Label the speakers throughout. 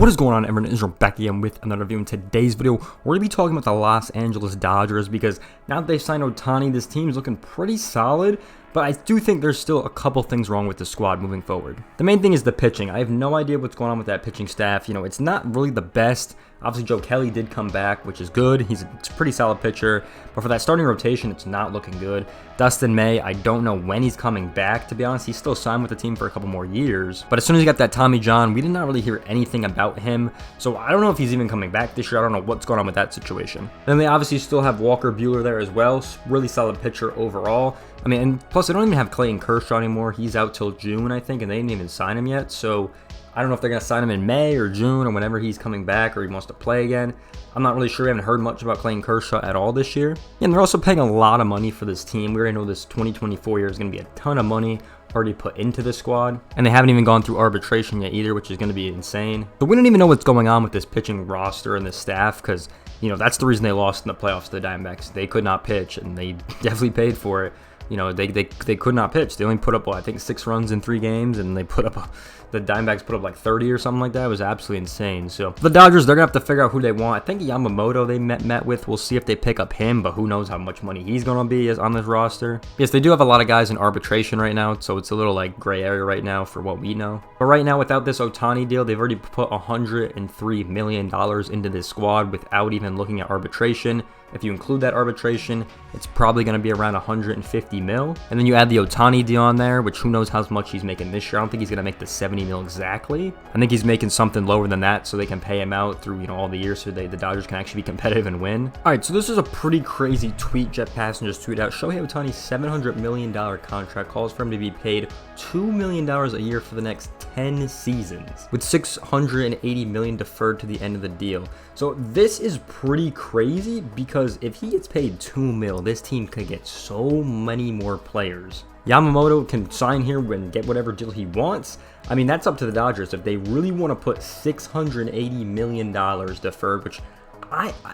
Speaker 1: What is going on, everyone? It's back again with another review. In today's video, we're going to be talking about the Los Angeles Dodgers because now that they've signed Ohtani, this team is looking pretty solid, but I do think there's still a couple things wrong with the squad moving forward. The main thing is the pitching. I have no idea what's going on with that pitching staff. It's not really the best. Obviously, Joe Kelly did come back, which is good. He's a pretty solid pitcher, but for that starting rotation, it's not looking good. Dustin May, I don't know when he's coming back, to be honest. He's still signed with the team for a couple more years, but as soon as he got that Tommy John, we did not really hear anything about him, so I don't know if he's even coming back this year. I don't know what's going on with that situation. Then they obviously still have Walker Buehler there as well. Really solid pitcher overall. And plus they don't even have Clayton Kershaw anymore. He's out till June, I think, and they didn't even sign him yet, so I don't know if they're going to sign him in May or June or whenever he's coming back or he wants to play again. I'm not really sure. I haven't heard much about Clayton Kershaw at all this year. And they're also paying a lot of money for this team. We already know this 2024 year is going to be a ton of money already put into the squad. And they haven't even gone through arbitration yet either, which is going to be insane. But we don't even know what's going on with this pitching roster and this staff because, that's the reason they lost in the playoffs to the Diamondbacks. They could not pitch, and they definitely paid for it. They could not pitch. They only put up, I think, 6 runs in 3 games, and the Diamondbacks put up like 30 or something like that. It was absolutely insane. So the Dodgers, they're going to have to figure out who they want. I think Yamamoto they met with. We'll see if they pick up him, but who knows how much money he's going to be on this roster. Yes, they do have a lot of guys in arbitration right now, so it's a little like gray area right now for what we know. But right now, without this Ohtani deal, they've already put $103 million into this squad without even looking at arbitration. If you include that arbitration, it's probably going to be around 150 mil. And then you add the Ohtani deal on there, which who knows how much he's making this year. I don't think he's going to make the 70 mil exactly. I think he's making something lower than that so they can pay him out through, all the years so the Dodgers can actually be competitive and win. All right, so this is a pretty crazy tweet Jet Passengers tweeted out. Shohei Ohtani's $700 million contract calls for him to be paid $2 million a year for the next 10 seasons, with $680 million deferred to the end of the deal. So this is pretty crazy because if he gets paid $2 million, this team could get so many more players. Yamamoto can sign here and get whatever deal he wants. That's up to the Dodgers. If they really want to put $680 million deferred, which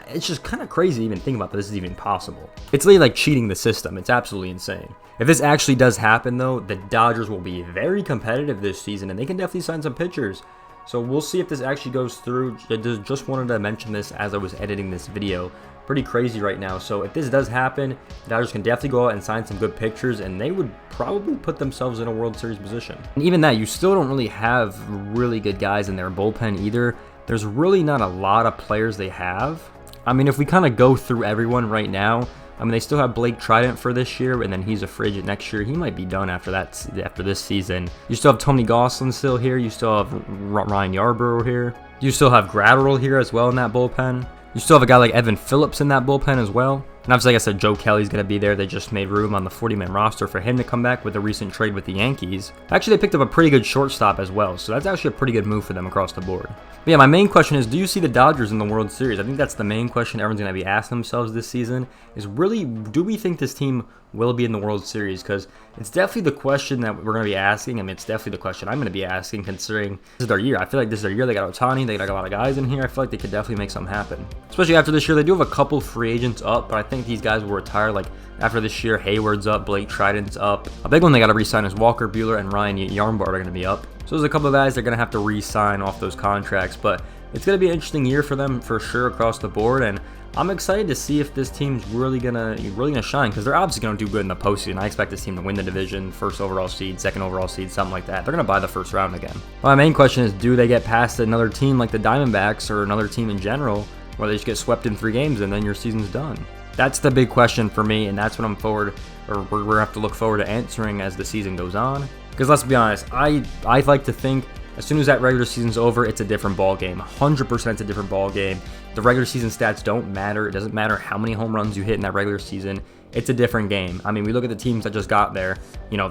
Speaker 1: it's just kind of crazy to even think about that this is even possible. It's literally like cheating the system. It's absolutely insane. If this actually does happen, though, the Dodgers will be very competitive this season, and they can definitely sign some pitchers. So we'll see if this actually goes through. I just wanted to mention this as I was editing this video. Pretty crazy right now. So if this does happen, the Dodgers can definitely go out and sign some good pitchers, and they would probably put themselves in a World Series position. And even that, you still don't really have really good guys in their bullpen either. There's really not a lot of players they have. If we kind of go through everyone right now, they still have Blake Trident for this year, and then he's a free agent next year. He might be done after this season. You still have Tony Gonsolin still here. You still have Ryan Yarbrough here. You still have Gratterall here as well in that bullpen. You still have a guy like Evan Phillips in that bullpen as well. And obviously, like I said, Joe Kelly's going to be there. They just made room on the 40-man roster for him to come back with a recent trade with the Yankees. Actually, they picked up a pretty good shortstop as well, so that's actually a pretty good move for them across the board. But yeah, my main question is, do you see the Dodgers in the World Series? I think that's the main question everyone's going to be asking themselves this season, is really, do we think this team will be in the World Series? Because it's definitely the question that we're going to be asking. It's definitely the question I'm going to be asking, considering this is their year. I feel like this is their year. They got Ohtani. They got a lot of guys in here. I feel like they could definitely make something happen. Especially after this year, they do have a couple free agents up, but I think these guys will retire. Like after this year, Hayward's up, Blake Trident's up. A big one they got to re-sign is Walker Buehler and Ryan Yarbrough are going to be up. So there's a couple of guys they're going to have to re-sign off those contracts, but it's going to be an interesting year for them for sure across the board, and I'm excited to see if this team's really gonna shine, because they're obviously gonna do good in the postseason. I expect this team to win the division, first overall seed, second overall seed, something like that. They're gonna buy the first round again. My main question is, do they get past another team like the Diamondbacks or another team in general, where they just get swept in 3 games and then your season's done? That's the big question for me, and that's what we're gonna have to look forward to answering as the season goes on. Because let's be honest, I like to think as soon as that regular season's over, it's a different ball game. 100% it's a different ball game. The regular season stats don't matter. It doesn't matter how many home runs you hit in that regular season. It's a different game. We look at the teams that just got there. Their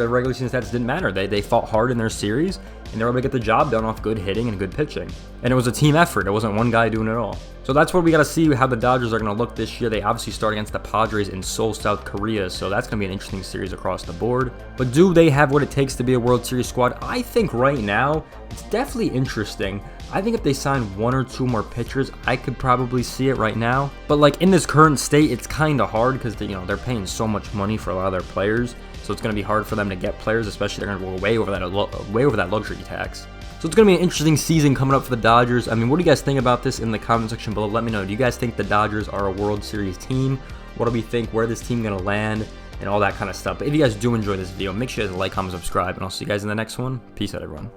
Speaker 1: regular season stats didn't matter. They fought hard in their series, and they were able to get the job done off good hitting and good pitching. And it was a team effort. It wasn't one guy doing it all. So that's what we got to see, how the Dodgers are going to look this year. They obviously start against the Padres in Seoul, South Korea, so that's going to be an interesting series across the board. But do they have what it takes to be a World Series squad? I think right now, it's definitely interesting. I think if they sign 1 or 2 more pitchers, I could probably see it right now. But like in this current state, it's kind of hard because they're paying so much money for a lot of their players. So it's going to be hard for them to get players, especially they're going to go way over that luxury tax. So it's going to be an interesting season coming up for the Dodgers. I mean, what do you guys think about this in the comment section below? Let me know. Do you guys think the Dodgers are a World Series team? What do we think? Where this team going to land? And all that kind of stuff. But if you guys do enjoy this video, make sure to like, comment, subscribe, and I'll see you guys in the next one. Peace out, everyone.